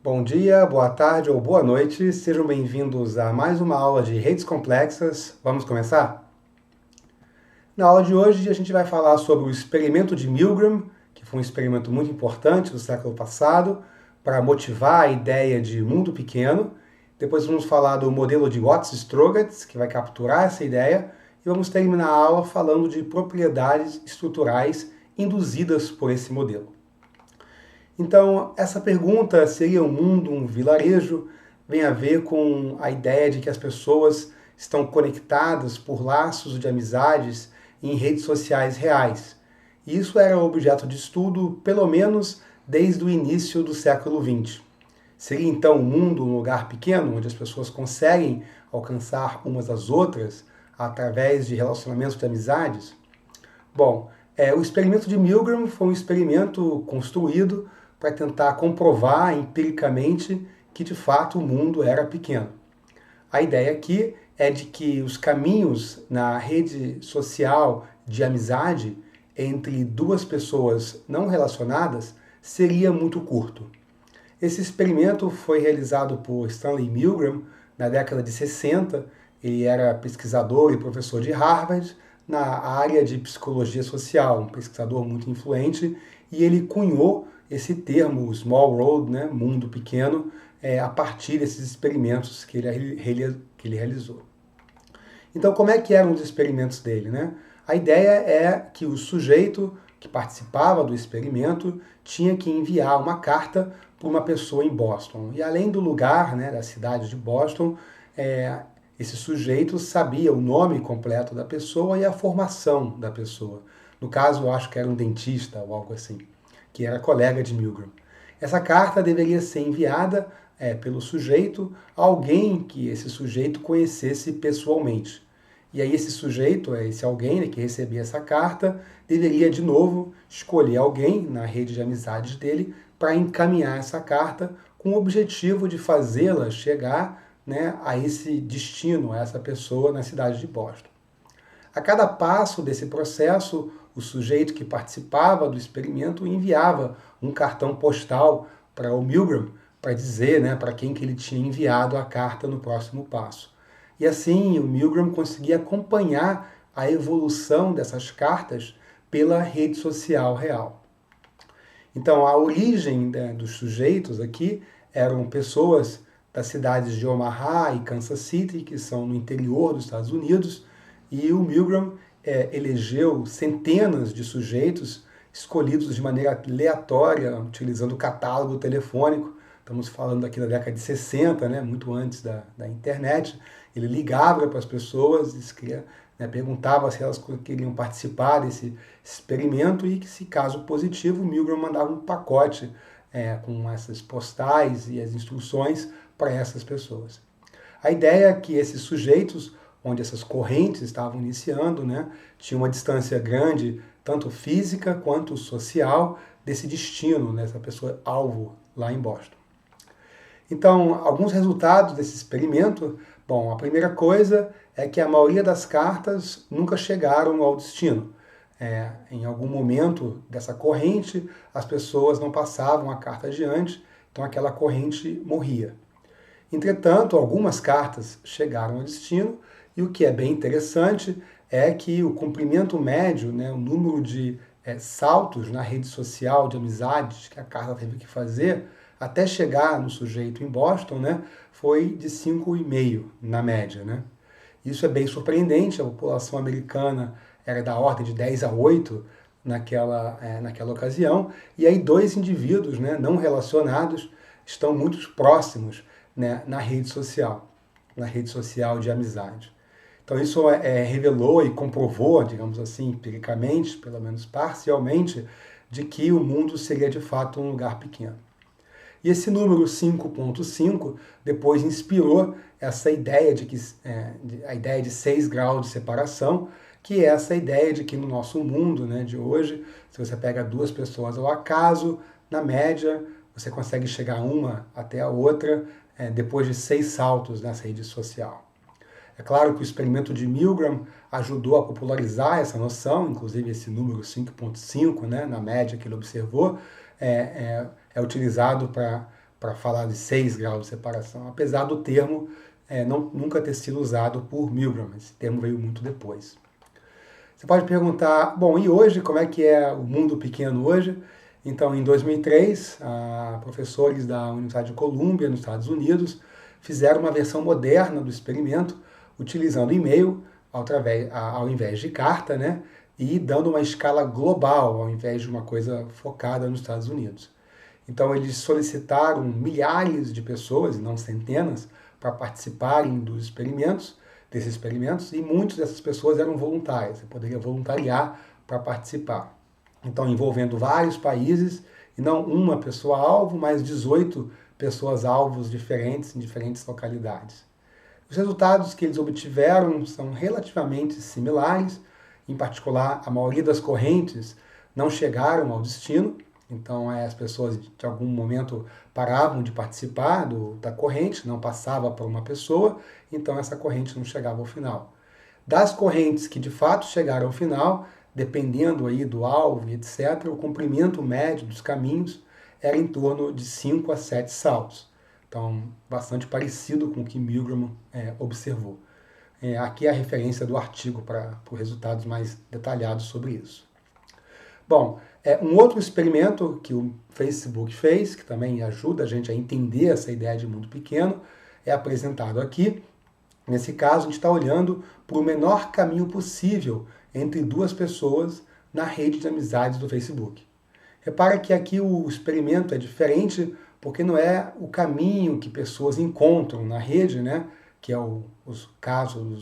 Bom dia, boa tarde ou boa noite, sejam bem-vindos a mais uma aula de redes complexas. Vamos começar? Na aula de hoje a gente vai falar sobre o experimento de Milgram, que foi um experimento muito importante do século passado, para motivar a ideia de mundo pequeno. Depois vamos falar do modelo de Watts-Strogatz, que vai capturar essa ideia, e vamos terminar a aula falando de propriedades estruturais induzidas por esse modelo. Então, essa pergunta, seria o mundo um vilarejo, vem a ver com a ideia de que as pessoas estão conectadas por laços de amizades em redes sociais reais. E isso era objeto de estudo, pelo menos desde o início do século XX. Seria então o mundo um lugar pequeno, onde as pessoas conseguem alcançar umas às outras através de relacionamentos de amizades? Bom, o experimento de Milgram foi um experimento construído para tentar comprovar empiricamente que de fato o mundo era pequeno. A ideia aqui é de que os caminhos na rede social de amizade entre duas pessoas não relacionadas seria muito curto. Esse experimento foi realizado por Stanley Milgram na década de 60. Ele era pesquisador e professor de Harvard na área de psicologia social, um pesquisador muito influente, e ele cunhou esse termo small world, né, mundo pequeno, a partir desses experimentos que ele realizou. Então, como é que eram os experimentos dele, né? A ideia é que o sujeito que participava do experimento tinha que enviar uma carta para uma pessoa em Boston. E além do lugar, né, da cidade de Boston, esse sujeito sabia o nome completo da pessoa e a formação da pessoa. No caso, eu acho que era um dentista ou algo assim, que era colega de Milgram. Essa carta deveria ser enviada pelo sujeito a alguém que esse sujeito conhecesse pessoalmente. E aí esse sujeito, esse alguém, né, que recebia essa carta, deveria de novo escolher alguém na rede de amizades dele para encaminhar essa carta com o objetivo de fazê-la chegar, né, a esse destino, a essa pessoa na cidade de Boston. A cada passo desse processo, o sujeito que participava do experimento enviava um cartão postal para o Milgram para dizer, né, para quem que ele tinha enviado a carta no próximo passo. E assim o Milgram conseguia acompanhar a evolução dessas cartas pela rede social real. Então a origem, né, dos sujeitos aqui eram pessoas das cidades de Omaha e Kansas City, que são no interior dos Estados Unidos, e o Milgram elegeu centenas de sujeitos escolhidos de maneira aleatória, utilizando o catálogo telefônico. Estamos falando aqui da década de 60, né, muito antes da internet. Ele ligava para as pessoas, perguntava se elas queriam participar desse experimento e que, se caso positivo, o Milgram mandava um pacote com essas postais e as instruções para essas pessoas. A ideia é que esses sujeitos, onde essas correntes estavam iniciando, né, tinham uma distância grande, tanto física quanto social, desse destino, dessa pessoa alvo lá em Boston. Então, alguns resultados desse experimento. Bom, a primeira coisa é que a maioria das cartas nunca chegaram ao destino. Em algum momento dessa corrente, as pessoas não passavam a carta adiante, então aquela corrente morria. Entretanto, algumas cartas chegaram ao destino, e o que é bem interessante é que o comprimento médio, né, o número de saltos na rede social de amizades que a carta teve que fazer até chegar no sujeito em Boston, né, foi de 5,5 na média, né? Isso é bem surpreendente, a população americana era da ordem de 10 a 8 naquela ocasião, e aí dois indivíduos, né, não relacionados estão muito próximos, né, na rede social de amizade. Então isso revelou e comprovou, digamos assim, empiricamente, pelo menos parcialmente, de que o mundo seria de fato um lugar pequeno. E esse número 5,5 depois inspirou essa ideia a ideia de 6 graus de separação, que é essa ideia de que no nosso mundo, né, de hoje, se você pega duas pessoas ao acaso, na média, você consegue chegar uma até a outra depois de 6 saltos nessa rede social. É claro que o experimento de Milgram ajudou a popularizar essa noção, inclusive esse número 5,5, né, na média que ele observou, é utilizado para para falar de 6 graus de separação, apesar do termo nunca ter sido usado por Milgram. Esse termo veio muito depois. Você pode perguntar, bom, e hoje, como é que é o mundo pequeno hoje? Então, em 2003, professores da Universidade de Columbia, nos Estados Unidos, fizeram uma versão moderna do experimento, utilizando e-mail ao invés de carta, né? E dando uma escala global, ao invés de uma coisa focada nos Estados Unidos. Então, eles solicitaram milhares de pessoas, e não centenas, para participarem desses experimentos, e muitas dessas pessoas eram voluntárias, você poderia voluntariar para participar. Então, envolvendo vários países, e não uma pessoa-alvo, mas 18 pessoas-alvos diferentes em diferentes localidades. Os resultados que eles obtiveram são relativamente similares, em particular, a maioria das correntes não chegaram ao destino, então as pessoas de algum momento paravam de participar da corrente, não passava para uma pessoa, então essa corrente não chegava ao final. Das correntes que de fato chegaram ao final, dependendo aí do alvo, etc., o comprimento médio dos caminhos era em torno de 5 a 7 saltos. Então, bastante parecido com o que Milgram observou. Aqui é a referência do artigo para resultados mais detalhados sobre isso. Bom, um outro experimento que o Facebook fez, que também ajuda a gente a entender essa ideia de mundo pequeno, é apresentado aqui. Nesse caso, a gente está olhando para o menor caminho possível entre duas pessoas na rede de amizades do Facebook. Repara que aqui o experimento é diferente porque não é o caminho que pessoas encontram na rede, né, que é os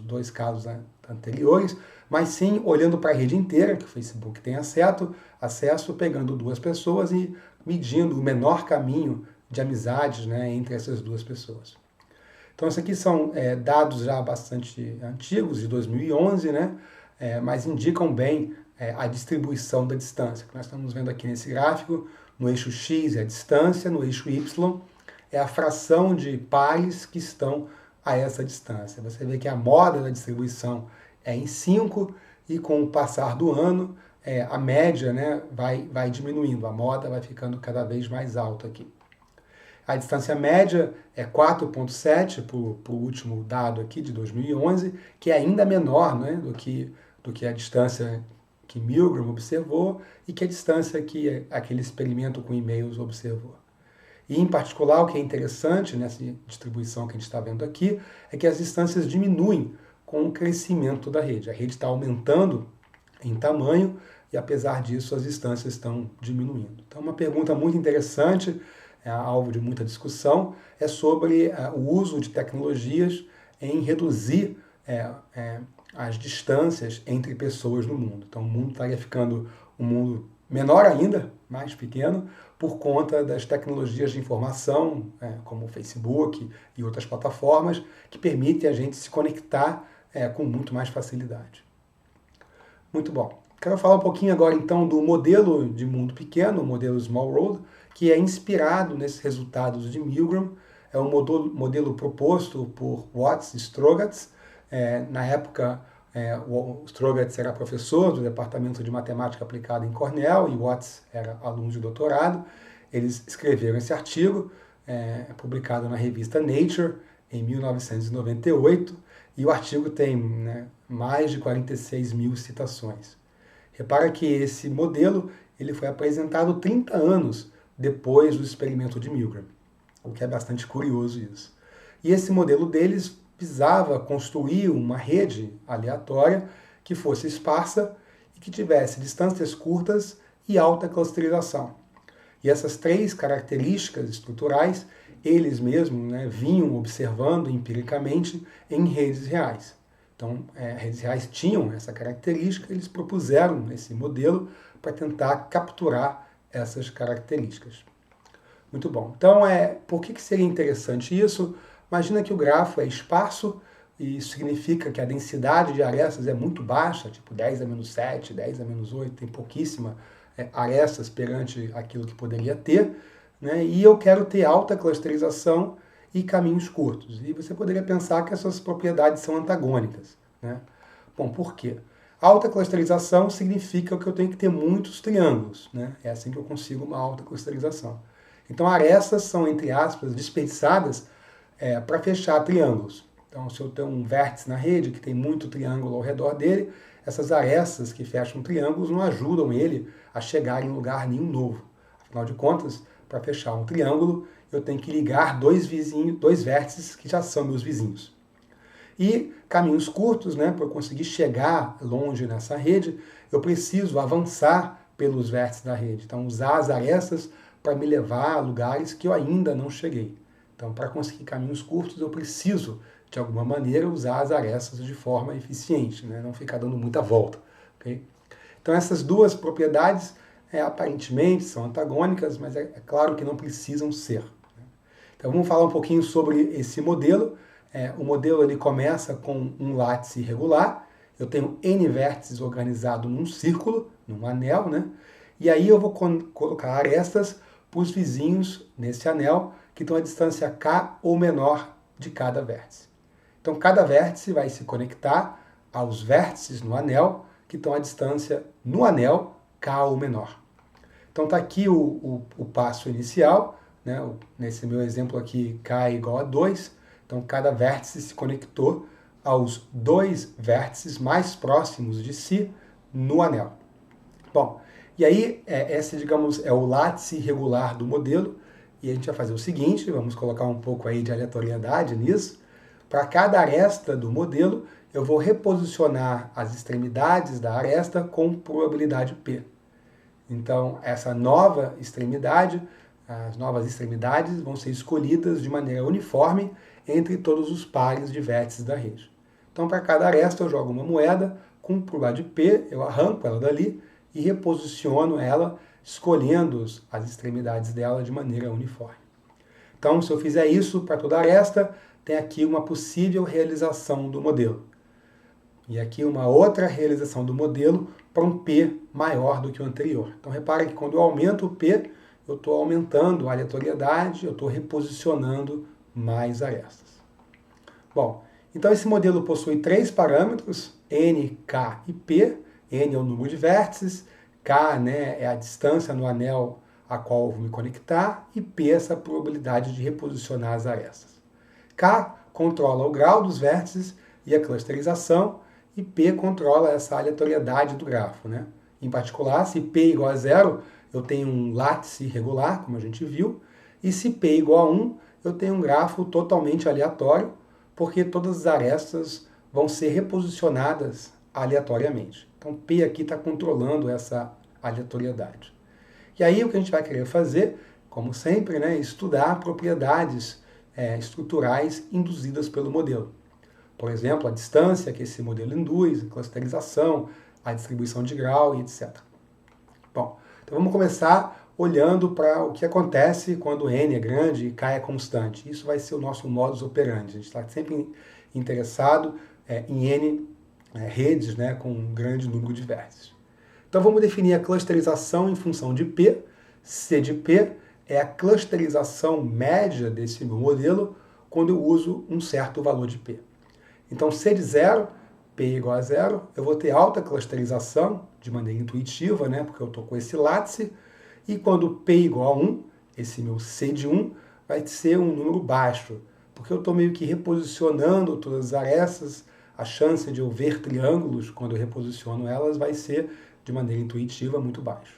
dois casos anteriores, mas sim olhando para a rede inteira, que o Facebook tem acesso, pegando duas pessoas e medindo o menor caminho de amizades, né, entre essas duas pessoas. Então, isso aqui são dados já bastante antigos, de 2011, né, mas indicam bem a distribuição da distância, que nós estamos vendo aqui nesse gráfico. No eixo X é a distância, no eixo Y é a fração de pares que estão a essa distância. Você vê que a moda da distribuição é em 5 e com o passar do ano a média, né, vai diminuindo, a moda vai ficando cada vez mais alta aqui. A distância média é 4,7 para o último dado aqui de 2011, que é ainda menor, né, do que a distância que Milgram observou e que a distância que aquele experimento com e-mails observou. E, em particular, o que é interessante nessa distribuição que a gente está vendo aqui é que as distâncias diminuem com o crescimento da rede. A rede está aumentando em tamanho e, apesar disso, as distâncias estão diminuindo. Então, uma pergunta muito interessante, alvo de muita discussão, é sobre o uso de tecnologias em reduzir as distâncias entre pessoas no mundo. Então, o mundo estaria ficando um mundo menor ainda, mais pequeno, por conta das tecnologias de informação, como o Facebook e outras plataformas, que permitem a gente se conectar com muito mais facilidade. Muito bom. Quero falar um pouquinho agora, então, do modelo de mundo pequeno, o modelo Small World, que é inspirado nesses resultados de Milgram. É um modelo proposto por Watts e Strogatz. Na época, o Strogatz era professor do Departamento de Matemática Aplicada em Cornell e Watts era aluno de doutorado. Eles escreveram esse artigo, publicado na revista Nature, em 1998, e o artigo tem mais de 46 mil citações. Repara que esse modelo ele foi apresentado 30 anos depois do experimento de Milgram, o que é bastante curioso isso. E esse modelo deles visava construir uma rede aleatória que fosse esparsa e que tivesse distâncias curtas e alta clusterização. E essas três características estruturais, eles mesmos vinham observando empiricamente em redes reais. Então, redes reais tinham essa característica, eles propuseram esse modelo para tentar capturar essas características. Muito bom. Então, por que seria interessante isso? Imagina que o grafo é esparso, e isso significa que a densidade de arestas é muito baixa, tipo 10 a menos 7, 10 a menos 8, tem pouquíssima arestas perante aquilo que poderia ter, né? E eu quero ter alta clusterização e caminhos curtos. E você poderia pensar que essas propriedades são antagônicas, né? Bom, por quê? Alta clusterização significa que eu tenho que ter muitos triângulos, né? É assim que eu consigo uma alta clusterização. Então, arestas são, entre aspas, desperdiçadas para fechar triângulos. Então, se eu tenho um vértice na rede que tem muito triângulo ao redor dele, essas arestas que fecham triângulos não ajudam ele a chegar em lugar nenhum novo. Afinal de contas, para fechar um triângulo, eu tenho que ligar dois vértices que já são meus vizinhos. E caminhos curtos, né, para eu conseguir chegar longe nessa rede, eu preciso avançar pelos vértices da rede. Então, usar as arestas para me levar a lugares que eu ainda não cheguei. Então, para conseguir caminhos curtos, eu preciso, de alguma maneira, usar as arestas de forma eficiente, né, não ficar dando muita volta. Okay? Então, essas duas propriedades, aparentemente, são antagônicas, mas é claro que não precisam ser. Então, vamos falar um pouquinho sobre esse modelo. O modelo ele começa com um látice regular. Eu tenho N vértices organizados num círculo, num anel, né? E aí eu vou colocar arestas para os vizinhos nesse anel que estão a distância K ou menor de cada vértice. Então, cada vértice vai se conectar aos vértices no anel que estão a distância no anel K ou menor. Então, está aqui o passo inicial, né? Nesse meu exemplo aqui, K é igual a 2. Então, cada vértice se conectou aos dois vértices mais próximos de si no anel. Bom, e aí, esse, digamos, é o látice regular do modelo. E a gente vai fazer o seguinte, vamos colocar um pouco aí de aleatoriedade nisso. Para cada aresta do modelo, eu vou reposicionar as extremidades da aresta com probabilidade P. Então, essa nova extremidade, as novas extremidades vão ser escolhidas de maneira uniforme entre todos os pares de vértices da rede. Então, para cada aresta, eu jogo uma moeda com probabilidade P, eu arranco ela dali e reposiciono ela, escolhendo as extremidades dela de maneira uniforme. Então, se eu fizer isso para toda aresta, tem aqui uma possível realização do modelo. E aqui uma outra realização do modelo para um P maior do que o anterior. Então, repare que quando eu aumento o P, eu estou aumentando a aleatoriedade, eu estou reposicionando mais arestas. Bom, então esse modelo possui três parâmetros, N, K e P. N é o número de vértices, K, né, é a distância no anel a qual eu vou me conectar, e P é essa probabilidade de reposicionar as arestas. K controla o grau dos vértices e a clusterização, e P controla essa aleatoriedade do grafo, né? Em particular, se P igual a 0, eu tenho um látice regular, como a gente viu, e se P igual a 1, eu tenho um grafo totalmente aleatório, porque todas as arestas vão ser reposicionadas aleatoriamente. Então, P aqui está controlando essa aleatoriedade. E aí, o que a gente vai querer fazer, como sempre, né, é estudar propriedades estruturais induzidas pelo modelo. Por exemplo, a distância que esse modelo induz, a clusterização, a distribuição de grau e etc. Bom, então vamos começar olhando para o que acontece quando N é grande e K é constante. Isso vai ser o nosso modus operandi. A gente está sempre interessado em N redes, né, com um grande número de vértices. Então vamos definir a clusterização em função de P. C de P é a clusterização média desse meu modelo quando eu uso um certo valor de P. Então, C de 0, P igual a 0, eu vou ter alta clusterização de maneira intuitiva, né, porque eu estou com esse látice, e quando P igual a 1, esse meu C de 1 vai ser um número baixo, porque eu estou meio que reposicionando todas as arestas, a chance de eu ver triângulos quando eu reposiciono elas vai ser de maneira intuitiva muito baixa.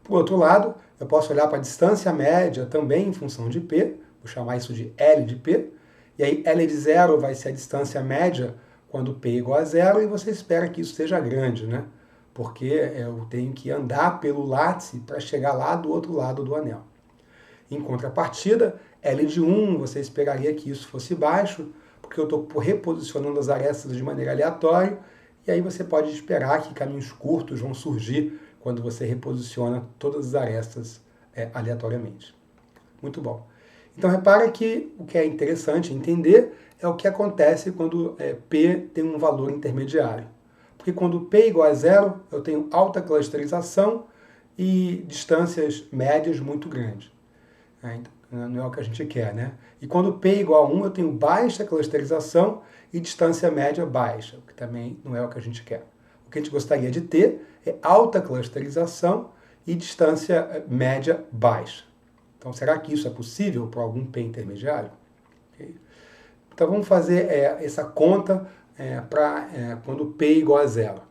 Por outro lado, eu posso olhar para a distância média também em função de P, vou chamar isso de L de P, e aí L de 0 vai ser a distância média quando P é igual a 0, e você espera que isso seja grande, né? Porque eu tenho que andar pelo látice para chegar lá do outro lado do anel. Em contrapartida, L de 1, você esperaria que isso fosse baixo, porque eu estou reposicionando as arestas de maneira aleatória, e aí você pode esperar que caminhos curtos vão surgir quando você reposiciona todas as arestas aleatoriamente. Muito bom. Então, repara que o que é interessante entender é o que acontece quando P tem um valor intermediário. Porque quando P é igual a 0, eu tenho alta clusterização e distâncias médias muito grandes. Não é o que a gente quer, né? E quando P é igual a 1, eu tenho baixa clusterização e distância média baixa, o que também não é o que a gente quer. O que a gente gostaria de ter é alta clusterização e distância média baixa. Então, será que isso é possível para algum P intermediário? Okay. Então, vamos fazer essa conta para quando P é igual a zero.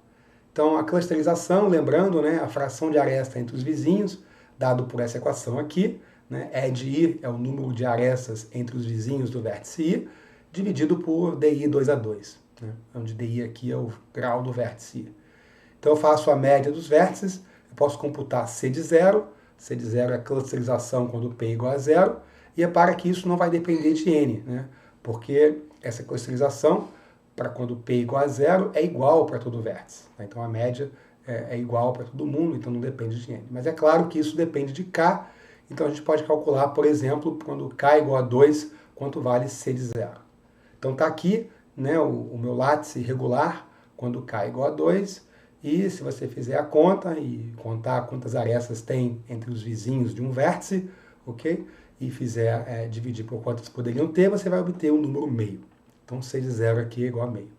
Então, a clusterização, lembrando, né, a fração de aresta entre os vizinhos, dado por essa equação aqui, né, E de I é o número de arestas entre os vizinhos do vértice I, dividido por DI 2A2, né, onde DI aqui é o grau do vértice I. Então, eu faço a média dos vértices, eu posso computar C de zero é a clusterização quando P é igual a zero, e repara que isso não vai depender de N, né, porque essa clusterização para quando P é igual a zero é igual para todo vértice. Tá? Então a média é igual para todo mundo, então não depende de N. Mas é claro que isso depende de K, então a gente pode calcular, por exemplo, quando K é igual a 2, quanto vale C de zero. Então está aqui, né, o meu látice regular, quando K é igual a 2, e se você fizer a conta e contar quantas arestas tem entre os vizinhos de um vértice, ok? E fizer dividir por quantas poderiam ter, você vai obter um número meio. Então, C de zero aqui é igual a meio.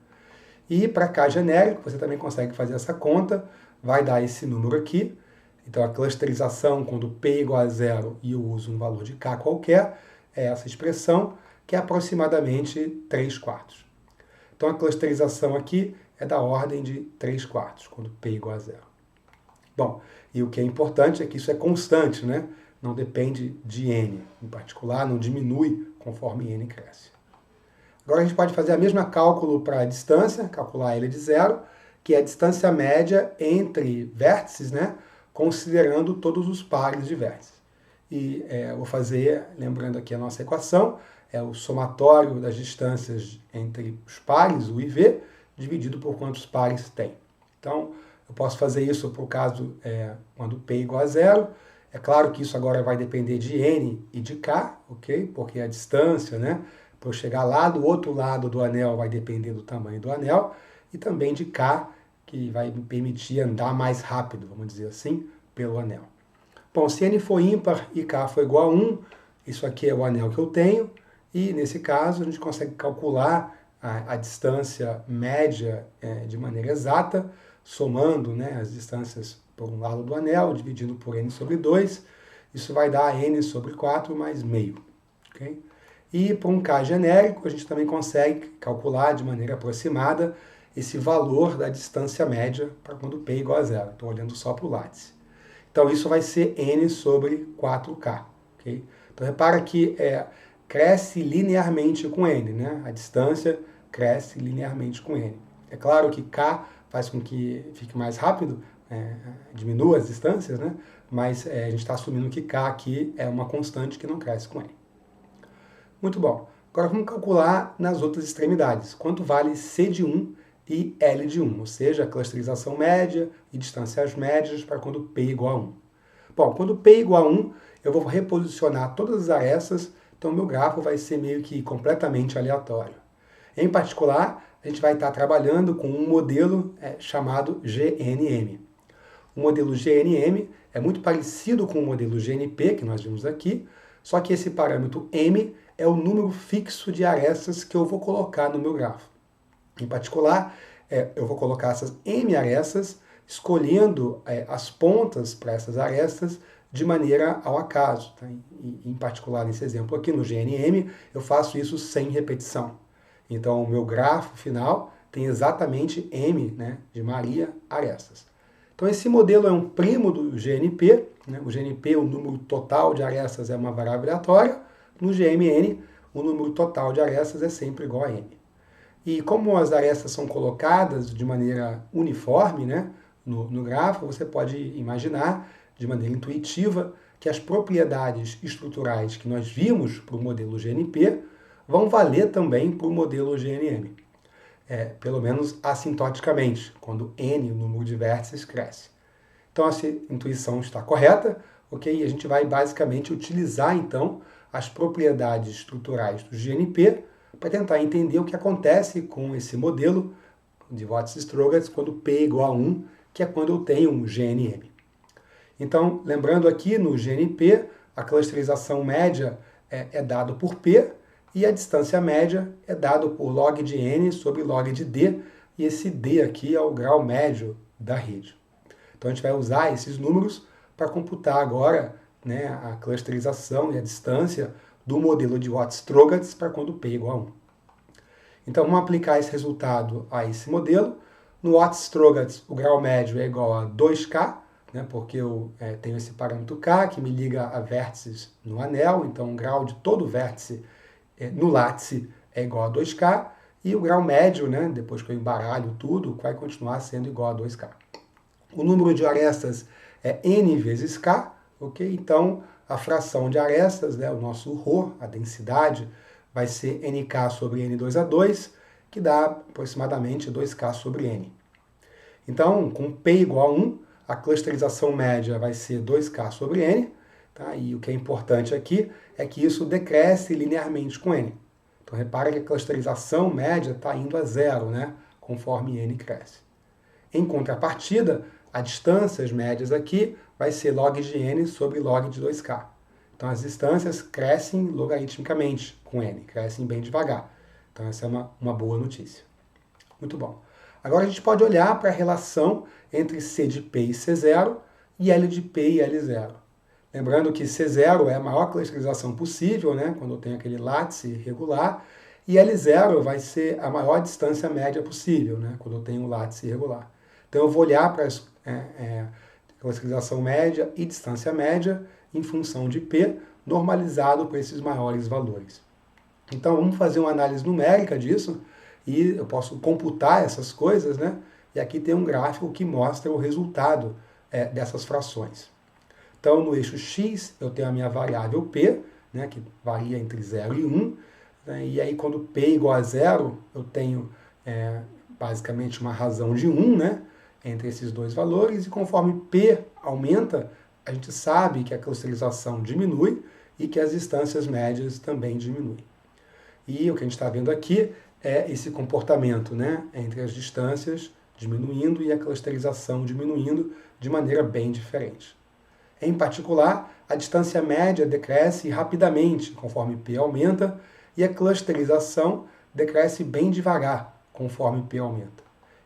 E para K genérico, você também consegue fazer essa conta, vai dar esse número aqui. Então, a clusterização, quando P é igual a zero e eu uso um valor de K qualquer, é essa expressão, que é aproximadamente 3/4. Então, a clusterização aqui é da ordem de 3/4, quando P é igual a zero. Bom, e o que é importante é que isso é constante, né? Não depende de N. Em particular, não diminui conforme N cresce. Agora a gente pode fazer a mesma cálculo para a distância, calcular L de zero, que é a distância média entre vértices, né, considerando todos os pares de vértices. E eu vou fazer, lembrando aqui a nossa equação, é o somatório das distâncias entre os pares, o IV, dividido por quantos pares tem. Então, eu posso fazer isso para o caso quando P é igual a zero. É claro que isso agora vai depender de N e de K, ok? Porque a distância, né, para eu chegar lá do outro lado do anel vai depender do tamanho do anel, e também de K, que vai me permitir andar mais rápido, vamos dizer assim, pelo anel. Bom, se N for ímpar e K for igual a 1, isso aqui é o anel que eu tenho, e nesse caso a gente consegue calcular a distância média de maneira exata, somando, né, as distâncias por um lado do anel, dividindo por N sobre 2, isso vai dar N sobre 4 mais meio. Okay? E para um K genérico, a gente também consegue calcular de maneira aproximada esse valor da distância média para quando P é igual a zero. Estou olhando só para o látice. Então isso vai ser N sobre 4K. Okay? Então repara que cresce linearmente com N, né? A distância cresce linearmente com N. É claro que K faz com que fique mais rápido, diminua as distâncias, né? Mas a gente está assumindo que K aqui é uma constante que não cresce com N. Muito bom. Agora vamos calcular nas outras extremidades. Quanto vale C de 1 e L de 1, ou seja, a clusterização média e distâncias médias para quando P é igual a 1. Bom, quando P é igual a 1, eu vou reposicionar todas as arestas, então meu grafo vai ser meio que completamente aleatório. Em particular, a gente vai estar trabalhando com um modelo chamado GNM. O modelo GNM é muito parecido com o modelo GNP, que nós vimos aqui, só que esse parâmetro M é o número fixo de arestas que eu vou colocar no meu grafo. Em particular, eu vou colocar essas M arestas, escolhendo as pontas para essas arestas de maneira ao acaso. Tá? Em particular, nesse exemplo aqui, no GNM, eu faço isso sem repetição. Então, o meu grafo final tem exatamente M, né, de Maria, arestas. Então, esse modelo é um primo do GNP. Né? O GNP, o número total de arestas é uma variável aleatória. No GMN, o número total de arestas é sempre igual a N. E como as arestas são colocadas de maneira uniforme, né, no grafo, você pode imaginar, de maneira intuitiva, que as propriedades estruturais que nós vimos para o modelo GNP vão valer também para o modelo GNM. Pelo menos assintoticamente, quando N, o número de vértices, cresce. Então, essa intuição está correta, ok? E a gente vai basicamente utilizar, então, as propriedades estruturais do GNP para tentar entender o que acontece com esse modelo de Watt-Strogatz quando P é igual a 1, que é quando eu tenho um GNM. Então, lembrando aqui, no GNP, a clusterização média é dado por P e a distância média é dado por log de N sobre log de D, e esse D aqui é o grau médio da rede. Então, a gente vai usar esses números para computar agora né, a clusterização e a distância do modelo de Watt-Strogatz para quando P igual a 1. Então vamos aplicar esse resultado a esse modelo. No Watt-Strogatz o grau médio é igual a 2K, né, porque eu tenho esse parâmetro K que me liga a vértices no anel, então o grau de todo vértice no látice é igual a 2K, e o grau médio, né, depois que eu embaralho tudo, vai continuar sendo igual a 2K. O número de arestas é N vezes K, ok? Então a fração de arestas, né, o nosso ρ, a densidade, vai ser NK sobre N2A2, que dá aproximadamente 2K sobre N. Então, com P igual a 1, a clusterização média vai ser 2K sobre N, tá? E o que é importante aqui é que isso decresce linearmente com N. Então, repara que a clusterização média está indo a zero, né? Conforme N cresce. Em contrapartida, as distâncias médias aqui vai ser log de N sobre log de 2K. Então, as distâncias crescem logaritmicamente com N, crescem bem devagar. Então, essa é uma boa notícia. Muito bom. Agora a gente pode olhar para a relação entre C de P e C0 e L de P e L0. Lembrando que C0 é a maior clusterização possível, né, quando eu tenho aquele látice regular, e L0 vai ser a maior distância média possível, né, quando eu tenho um látice irregular. Então eu vou olhar para a clusterização média e distância média em função de P, normalizado para esses maiores valores. Então vamos fazer uma análise numérica disso, e eu posso computar essas coisas, né? E aqui tem um gráfico que mostra o resultado dessas frações. Então, no eixo X, eu tenho a minha variável P, né, que varia entre 0 e 1, né, e aí quando P é igual a 0, eu tenho basicamente uma razão de 1, né, entre esses dois valores, e conforme P aumenta, a gente sabe que a clusterização diminui e que as distâncias médias também diminuem. E o que a gente está vendo aqui é esse comportamento, né, entre as distâncias diminuindo e a clusterização diminuindo de maneira bem diferente. Em particular, a distância média decresce rapidamente conforme P aumenta e a clusterização decresce bem devagar conforme P aumenta.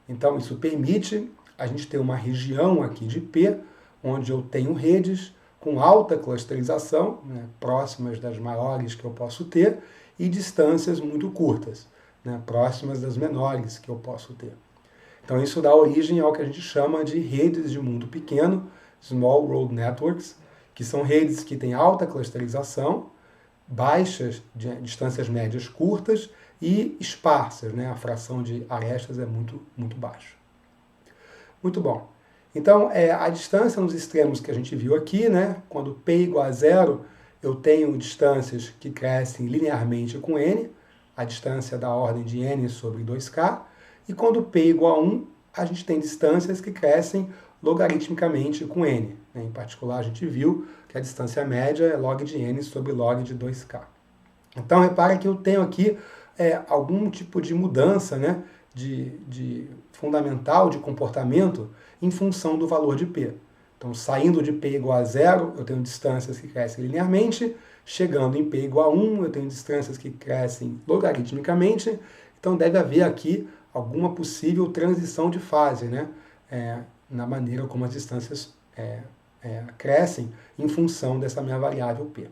Então isso permite a gente ter uma região aqui de P, onde eu tenho redes com alta clusterização, né, próximas das maiores que eu posso ter, e distâncias muito curtas, né, próximas das menores que eu posso ter. Então isso dá origem ao que a gente chama de redes de mundo pequeno, Small World Networks, que são redes que têm alta clusterização, baixas distâncias médias curtas e esparsas, né? A fração de arestas é muito baixa. Muito bom. Então, a distância nos extremos que a gente viu aqui, né? Quando P igual a 0, eu tenho distâncias que crescem linearmente com N, a distância da ordem de N sobre 2K, e quando P igual a 1, a gente tem distâncias que crescem logaritmicamente com N. Em particular, a gente viu que a distância média é log de N sobre log de 2K. Então, repara que eu tenho aqui algum tipo de mudança, né, de fundamental de comportamento em função do valor de P. Então, saindo de P igual a 0, eu tenho distâncias que crescem linearmente, chegando em P igual a 1, eu tenho distâncias que crescem logaritmicamente, então deve haver aqui alguma possível transição de fase, né, na maneira como as distâncias crescem em função dessa minha variável P.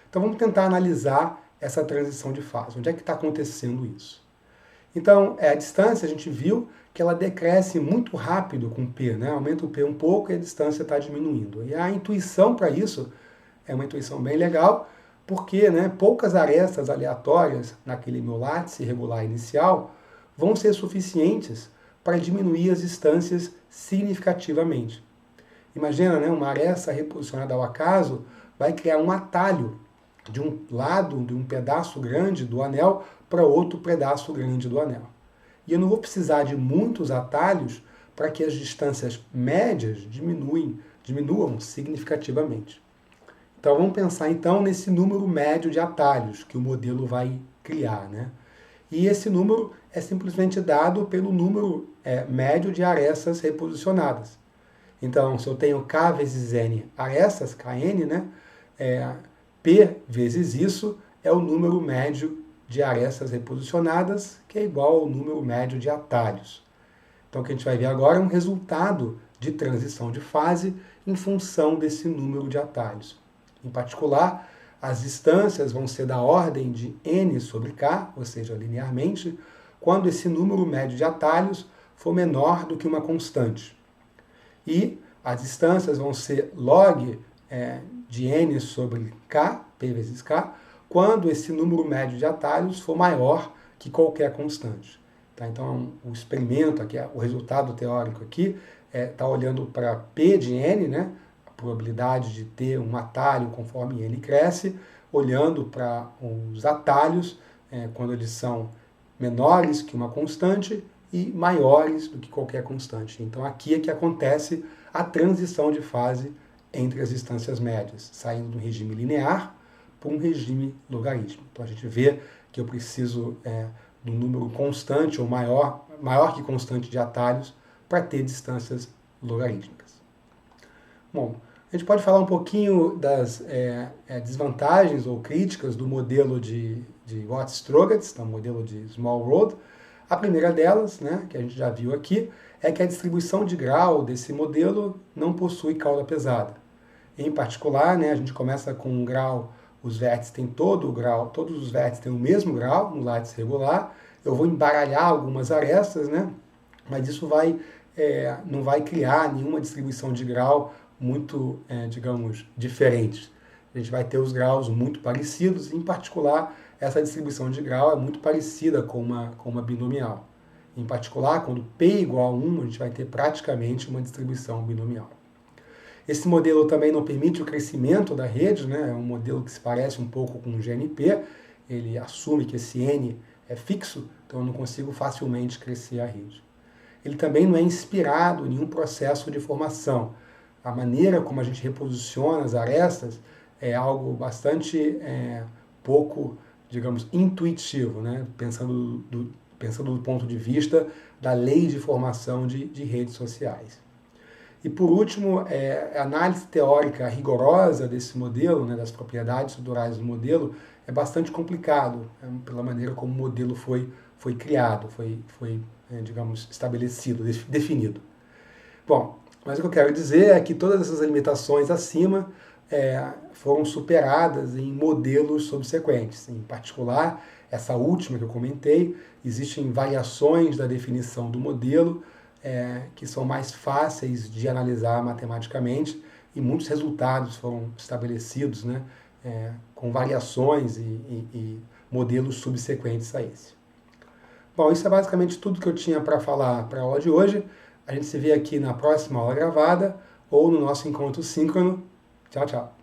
Então vamos tentar analisar essa transição de fase. Onde é que está acontecendo isso? Então, a distância, a gente viu que ela decresce muito rápido com P, né? Aumenta o P um pouco e a distância está diminuindo. E a intuição para isso é uma intuição bem legal, porque, né, poucas arestas aleatórias naquele meu látice irregular inicial vão ser suficientes para diminuir as distâncias significativamente. Imagina, né, uma aresta reposicionada ao acaso vai criar um atalho de um lado, de um pedaço grande do anel para outro pedaço grande do anel. E eu não vou precisar de muitos atalhos para que as distâncias médias diminuam significativamente. Então vamos pensar então nesse número médio de atalhos que o modelo vai criar, né? E esse número é simplesmente dado pelo número médio de arestas reposicionadas. Então, se eu tenho K vezes N arestas, Kn, né? P vezes isso é o número médio de arestas reposicionadas, que é igual ao número médio de atalhos. Então, o que a gente vai ver agora é um resultado de transição de fase em função desse número de atalhos. Em particular, as distâncias vão ser da ordem de n sobre k, ou seja, linearmente, quando esse número médio de atalhos for menor do que uma constante. E as distâncias vão ser log de n sobre k, p vezes k, quando esse número médio de atalhos for maior que qualquer constante. Tá? Então, o experimento, aqui, o resultado teórico aqui, está olhando para p de n, né? A probabilidade de ter um atalho conforme n cresce, olhando para os atalhos quando eles são menores que uma constante e maiores do que qualquer constante. Então, aqui é que acontece a transição de fase entre as distâncias médias, saindo do regime linear para um regime logarítmico. Então, a gente vê que eu preciso de um número constante ou maior que constante de atalhos para ter distâncias logarítmicas. Bom, a gente pode falar um pouquinho das desvantagens ou críticas do modelo de Watt-Strogatz, então, modelo de Small World. A primeira delas, né, que a gente já viu aqui, é que a distribuição de grau desse modelo não possui cauda pesada. Em particular, né, a gente começa com um grau, os vértices têm todo o grau, todos os vértices têm o mesmo grau no látice regular. Eu vou embaralhar algumas arestas, né, mas isso não vai criar nenhuma distribuição de grau muito, digamos, diferente. A gente vai ter os graus muito parecidos, em particular, essa distribuição de grau é muito parecida com uma binomial. Em particular, quando P igual a 1, a gente vai ter praticamente uma distribuição binomial. Esse modelo também não permite o crescimento da rede, né? É um modelo que se parece um pouco com o GNP, ele assume que esse N é fixo, então eu não consigo facilmente crescer a rede. Ele também não é inspirado em nenhum processo de formação. A maneira como a gente reposiciona as arestas é algo bastante pouco, digamos, intuitivo, né? Pensando do ponto de vista da lei de formação de redes sociais. E por último, a análise teórica rigorosa desse modelo, né, das propriedades estruturais do modelo, é bastante complicado, pela maneira como o modelo foi criado, digamos, estabelecido, definido. Bom, mas o que eu quero dizer é que todas essas limitações acima foram superadas em modelos subsequentes. Em particular, essa última que eu comentei, existem variações da definição do modelo que são mais fáceis de analisar matematicamente e muitos resultados foram estabelecidos, né, com variações e modelos subsequentes a esse. Bom, isso é basicamente tudo que eu tinha para falar para a aula de hoje. A gente se vê aqui na próxima aula gravada ou no nosso encontro síncrono. Tchau, tchau.